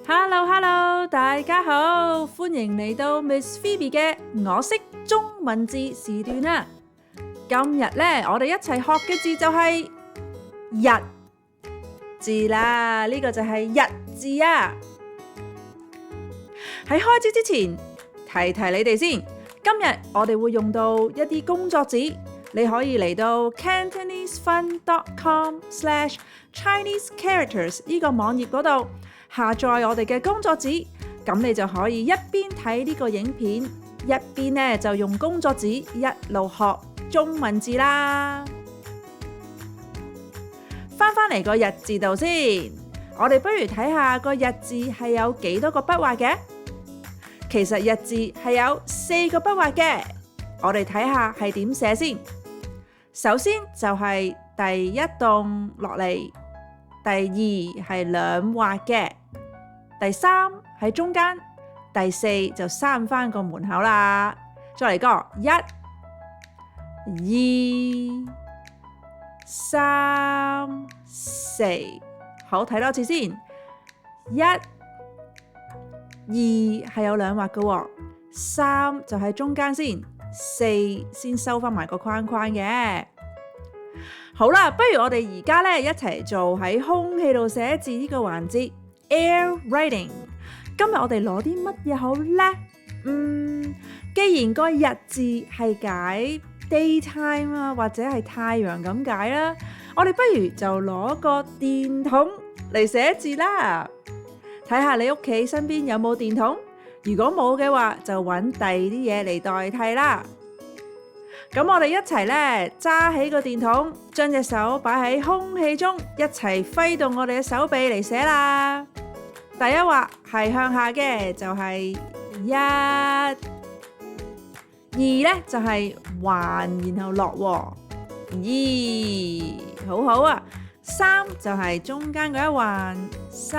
Hello，大家好，歡迎嚟到 Miss Phoebe 嘅我識中文字時段啦。今日呢，我哋一齊學嘅字就係日字啦，呢個就係日字啊。喺開始之前，提你哋先，今日我哋會用到一啲工作紙，你可以嚟到 cantonesefun.com/Chinese characters 呢個網頁嗰度下載我哋嘅工作紙，咁你就可以一邊睇呢個影片，一邊呢就用工作紙一路學中文字啦。翻嚟個日字度先，我哋不如睇下個日字係有幾多個筆畫嘅？其實日字係有4個筆畫嘅，我哋睇下係點寫先。首先就係第一棟落嚟，第二係兩畫嘅，第三喺中間，第四就閂返個門口啦。再嚟個1、2、3、4，好，睇多次先。1、2係有兩畫嘅喎，3就喺中間先，4先收返埋個框框嘅。好啦，不如我哋而家咧一齊做喺空氣度寫字呢個環節 Air Writing。今日我哋攞啲乜嘢好呢？既然個日字係解 daytime 啊，或者係太陽咁解啦，我哋不如就攞個電筒嚟寫字啦。睇下你屋企身邊有冇電筒，如果冇嘅話，就揾第二啲嘢嚟代替啦。咁我哋一齊咧揸起個電筒，將隻手擺喺空氣中，一齊揮動我哋嘅手臂嚟寫啦。第一畫係向下嘅，就係1；2咧就係橫然後落喎，好好啊。3就係中間嗰一橫，3，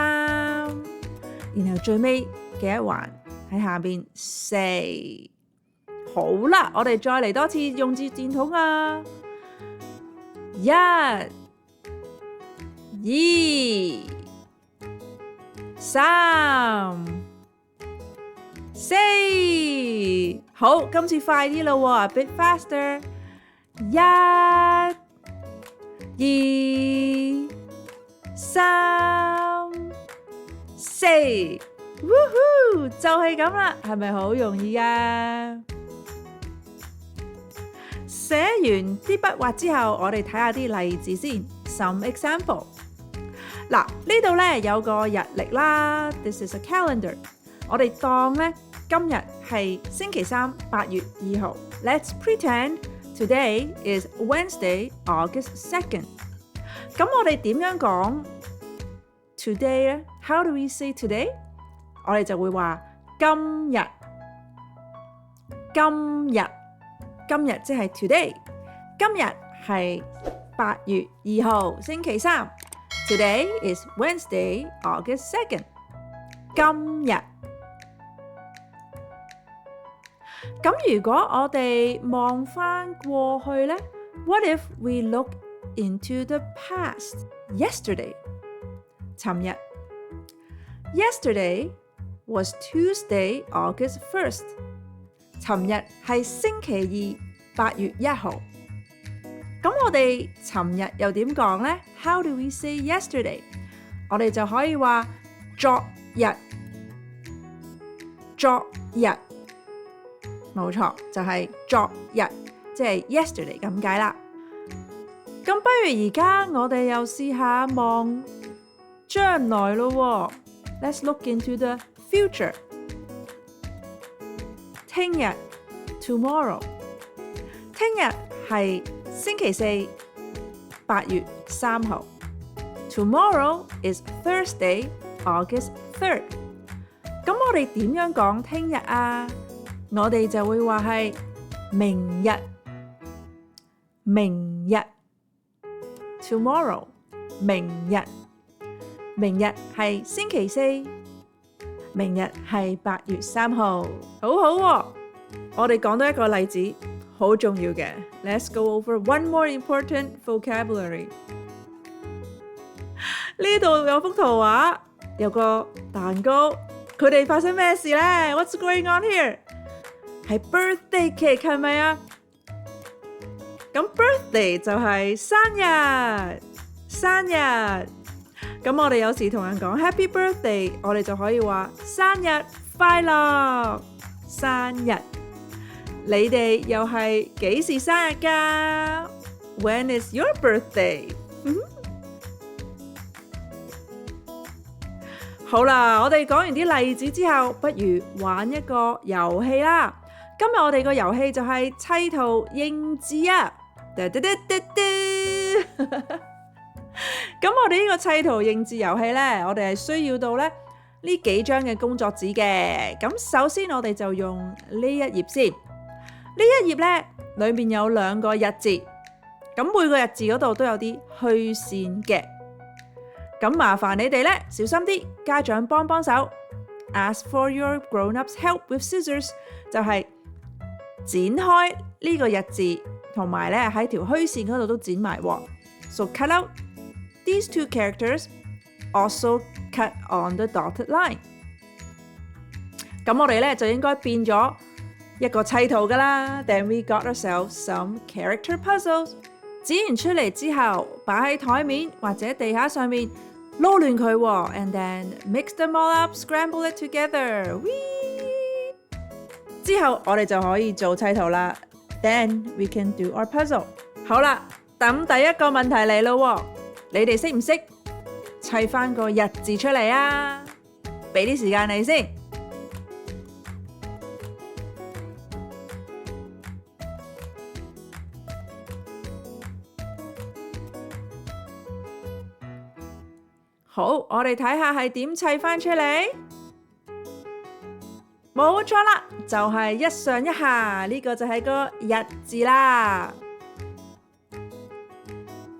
然後最尾嘅一橫喺下邊4。好啦，我哋再嚟多次用住電筒啊！1、2、3、4，好，今次快啲咯喎 ，a bit faster。1、2、3、4，Woohoo，就係咁啦，係咪好容易啊？寫完啲筆畫之後，我哋睇下啲例子先。Some example。嗱，呢度咧有個日曆啦。This is a calendar。我哋當咧今日係星期3，8月2號。Let's pretend today is Wednesday, August 2nd。咁我哋點樣講 today 咧 ？How do we say today？ 我哋就會話今日。今日即係 today， 今日係8月2號星期3。Today is Wednesday, August 2nd。今日。咁如果我哋望返過去呢？ What if we look into the past? Yesterday， 尋日。Yesterday was Tuesday, August 1st。尋日係星期2，8月1號。咁我哋尋日又點講呢？ How do we say yesterday？ 我哋就可以話昨日，冇錯，就係昨日，即係 yesterday 咁解啦。咁不如而家我哋又試下望將來咯。Let's look into the future。聽日 tomorrow， 聽日係星期4， 8月3號。Tomorrow is Thursday, August 3rd。咁我哋點樣講聽日啊？我哋就會話係明日。Tomorrow， 明日。明日係星期4。明日係8月3號，好好喎。我哋講多一個例子，好重要嘅。Let's go over one more important vocabulary。呢度有幅圖畫，有個蛋糕，佢哋發生咩事呢？ What's going on here？ 係 birthday cake 係咪啊？咁 birthday 就係生日。咁我哋有時同人講 Happy birthday， 我哋就可以話生日快樂。生日，你哋又係幾時生日㗎？ When is your birthday？ 好啦，我哋講完啲例子之後，不如玩一個遊戲啦。今日我哋個遊戲就係砌圖認字啊！咁我哋呢個砌圖認字遊戲呢，我哋係需要到呢幾張嘅工作紙嘅。咁首先我哋就用呢一頁先。呢一頁呢，裏面有2個日字，咁每個日字嗰度都有啲虛線嘅。咁麻煩你哋呢，小心啲，家長幫手。Ask for your grown-ups help with scissors， 就係剪開呢個日字，同埋呢喺條虛線嗰度都剪埋喎。So cut out these 2 characters, also cut on the dotted line。咁我哋呢就應該變咗一個砌圖噶啦。Then we got ourselves some character puzzles。剪完出嚟之後，擺喺台面或者地下上面撈亂佢喎 ，and then mix them all up, scramble it together。之後我哋就可以做砌圖啦。Then we can do our puzzle。好啦，咁第一個問題嚟咯，你哋識唔識砌翻個日字出嚟啊？俾啲時間你先。好，我哋睇下係點砌翻出嚟。冇錯啦，就係一上一下，呢個就係個日字啦。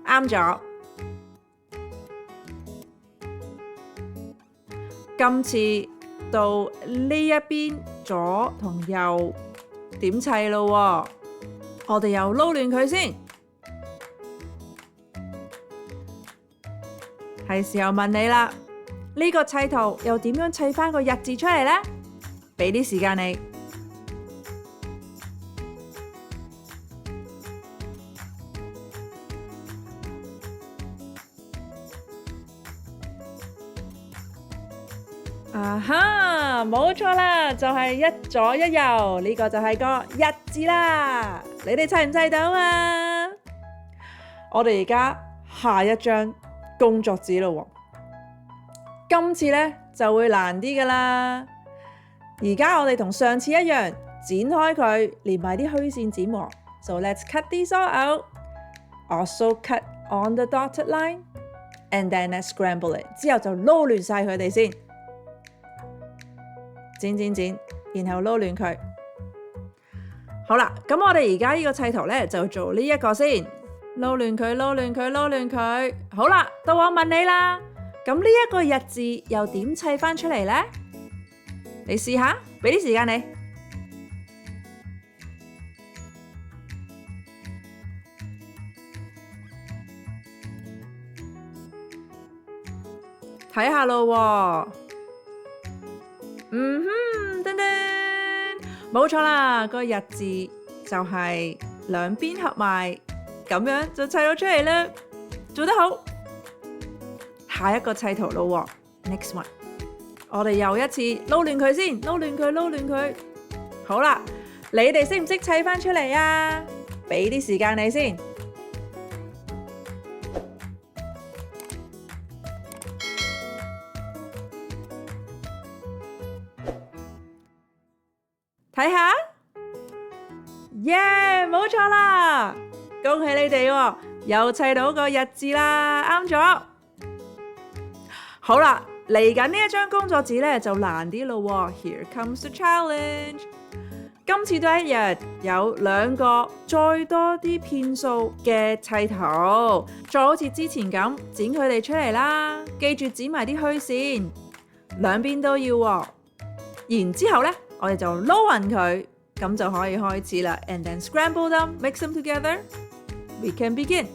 啱咗。今次到呢一邊左同右點砌咯？我哋又撈亂佢先。係時候問你啦，呢個砌圖又點樣砌翻個日字出嚟呢？俾啲時間你。啊哈，冇錯啦，就係一左一右，呢個就係個日字啦。你哋砌唔砌到啊？我哋而家下一張工作紙咯，今次呢就會難啲噶啦。而家我哋同上次一樣，剪開佢，連埋啲虛線剪喎。So let's cut these all out. Also cut on the dotted line, and then let's scramble it. 之後就撈亂晒佢哋先，剪，然後撈亂佢。好啦，咁我哋而家呢個砌圖呢，就做呢一個先。撈亂佢。好啦，到我問你啦。咁呢一個日字又點砌翻出嚟呢？你試下，俾啲時間你。睇下咯。噔噔，冇錯啦，個日字就係兩邊合埋。咁樣就砌到出嚟啦，做得好。下一個砌圖咯，next one， 我哋又一次撈亂佢先，撈亂佢。好啦，你哋識唔識砌翻出嚟啊？俾啲時間你先。睇下，耶，冇錯啦！恭喜你哋喎，又砌到個日字啦，啱咗。好啦，嚟緊呢一張工作紙呢就難啲咯。Here comes the challenge。今次都一樣，有2個再多啲片數嘅砌圖，再好似之前咁剪佢哋出嚟啦。記住剪埋啲虛線，兩邊都要喎。然之後呢，我哋就撈勻佢，咁就可以開始啦。And then scramble them, mix them together. We can begin。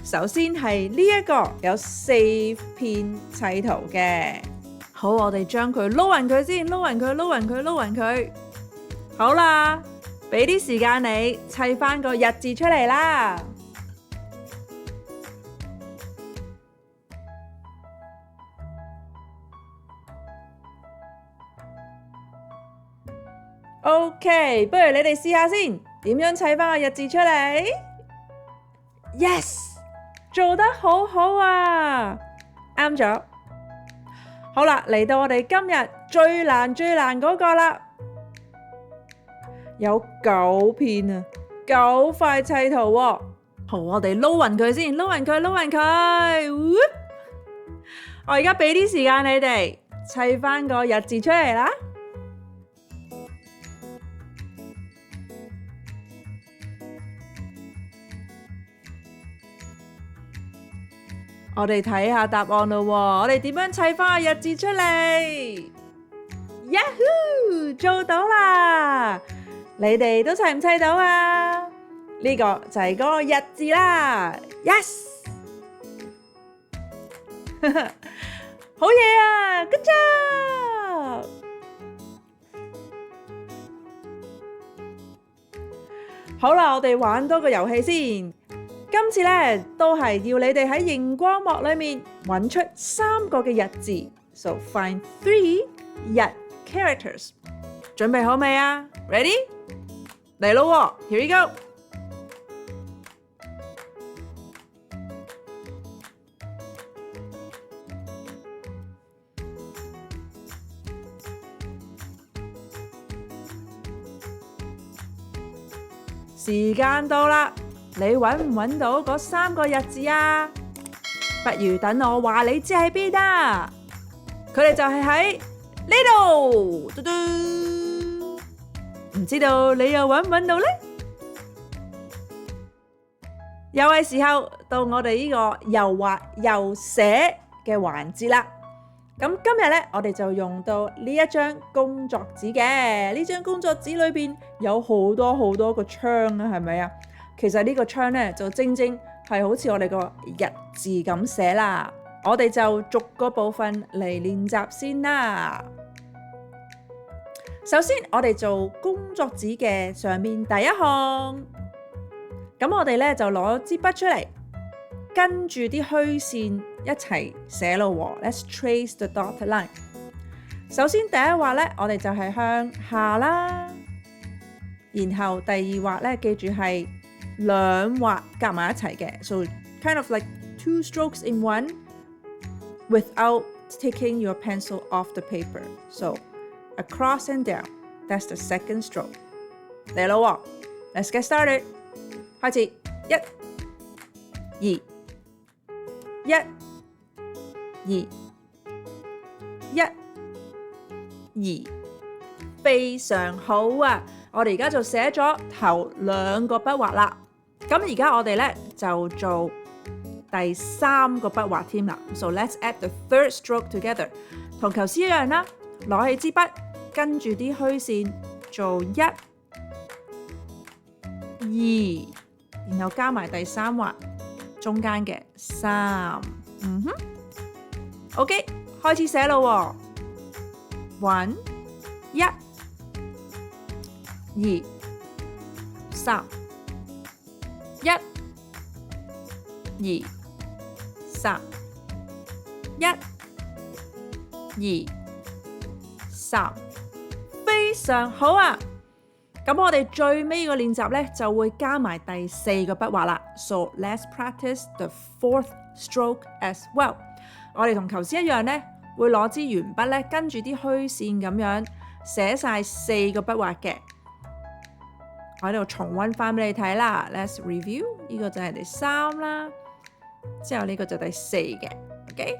首先係呢一個有4片砌圖嘅。好，我哋將佢撈勻佢先，撈勻佢，撈勻佢，撈勻佢。好啦，俾啲時間你砌翻個日字出嚟啦。OK， 不如你哋試下先，點樣砌翻個日字出嚟？ Yes， 做得好好啊，啱咗。好啦，嚟到我哋今日最難嗰個啦，有9片啊，9塊砌圖喎。好，我哋撈勻佢先，撈勻佢，撈勻佢。我而家俾啲時間你哋砌翻個日字出嚟啦。我哋睇下答案咯喎，我哋點樣砌翻個日字出嚟？Yahoo！ 做到啦！你哋都砌唔砌到啊？呢個就係嗰個日字啦。Yes！ 好嘢啊 ！Good job！ 好啦，我哋玩多個遊戲先。今次咧都係要你哋喺熒光幕裏面揾出3個嘅日字 ，so find 3 日 characters。準備好未啊 ？Ready？ 嚟咯喎 ，Here we go！ 時間到啦！你揾唔揾到嗰3個日字啊？不如等我話你知喺邊啊！佢哋就係喺呢度，嘟嘟，唔知道你又揾唔揾到呢？又係時候到我哋呢個又畫又寫嘅環節啦。咁今日咧，我哋就用到呢一張工作紙嘅。呢張工作紙裏邊有好多個窗啊，係咪啊？其實呢個窗咧就正係好似我哋個日字咁寫啦。我哋就逐個部分嚟練習先啦。首先我哋做工作紙嘅上面第一項，咁我哋咧就攞支筆出嚟，跟住啲虛線一齊寫咯喎。Let's trace the dotted line。首先第一畫咧，我哋就係向下啦，然後第二畫咧，記住係2畫夾埋一齊嘅 ，so kind of like 2 strokes in one without taking your pencil off the paper. So across and down, that's the second stroke. 嚟咯喎 ，Let's get started. 開始，1、2、1、2、1、2，非常好啊！我哋而家就寫咗頭2個筆畫啦。咁而家我哋咧就做第3個筆畫添啦。So let's add the third stroke together。同頭先一樣啦，攞起支筆，跟住啲虛線做1、2，然後加埋第3畫中間嘅3。OK， 開始寫咯喎。1、1、2、3、1、2、3、1、2、3，非常好啊！咁我哋最尾個練習咧就會加埋第4個筆畫啦。So let's practice the 4th stroke as well。我哋同頭先一樣咧，會攞支鉛筆咧，跟住啲虛線咁樣寫晒4個筆畫嘅。我喺度重溫翻俾你睇啦。Let's review， 呢個就係第3啦，之後呢個就第4嘅。OK，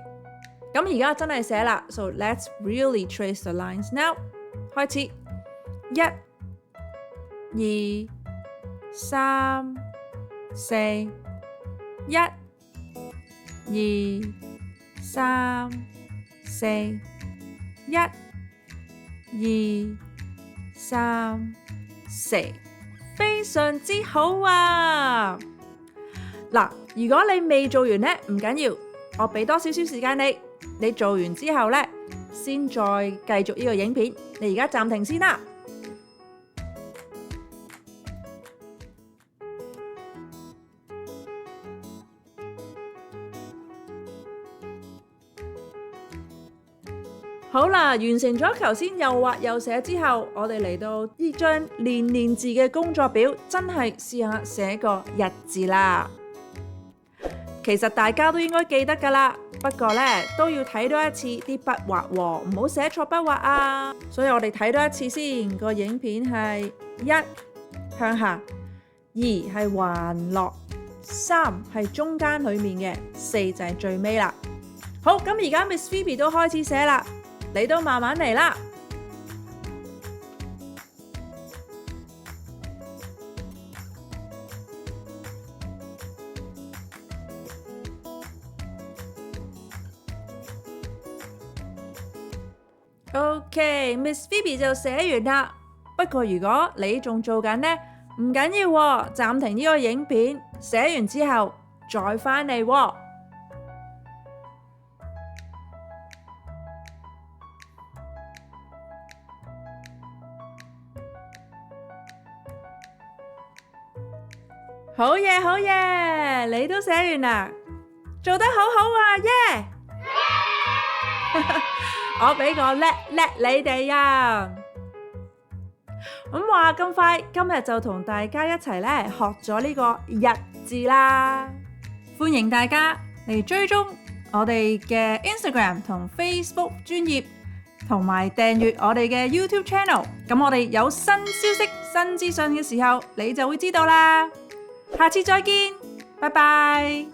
咁而家真係寫啦。So let's really trace the lines now。開始，1、2、3、4，1、2、3、4，1、2、3、4，非常之好啊！嗱，如果你未做完呢，唔緊要，我俾多少少時間你，你做完之後呢，先再繼續呢個影片。你而家暫停先啦。好啦，完成咗頭先又畫又寫之後，我哋嚟到呢張練練字嘅工作表，真係試下寫個日字啦。其實大家都應該記得㗎啦，不過呢都要睇多一次啲筆畫喎，唔好寫錯筆畫啊。所以我哋睇多一次先。個影片係1向下，2係橫落，3係中間裡面嘅，4就係最尾啦。好，咁而家 Miss Phoebe 都開始寫啦。你都慢慢嚟啦。OK，Miss Phoebe 就寫完啦。不過如果你仲做緊呢，唔緊要喎，暫停呢個影片，寫完之後再返嚟喎。好嘢，好嘢，你都寫完啦，做得好好啊，耶！我俾個叻你哋啊！咁話咁快，今日就同大家一齊咧學咗呢個日字啦。歡迎大家嚟追蹤我哋嘅 Instagram 同 Facebook 專頁，同埋訂閱我哋嘅 YouTube Channel。咁我哋有新消息、新資訊嘅時候，你就會知道啦。下次再見，拜拜。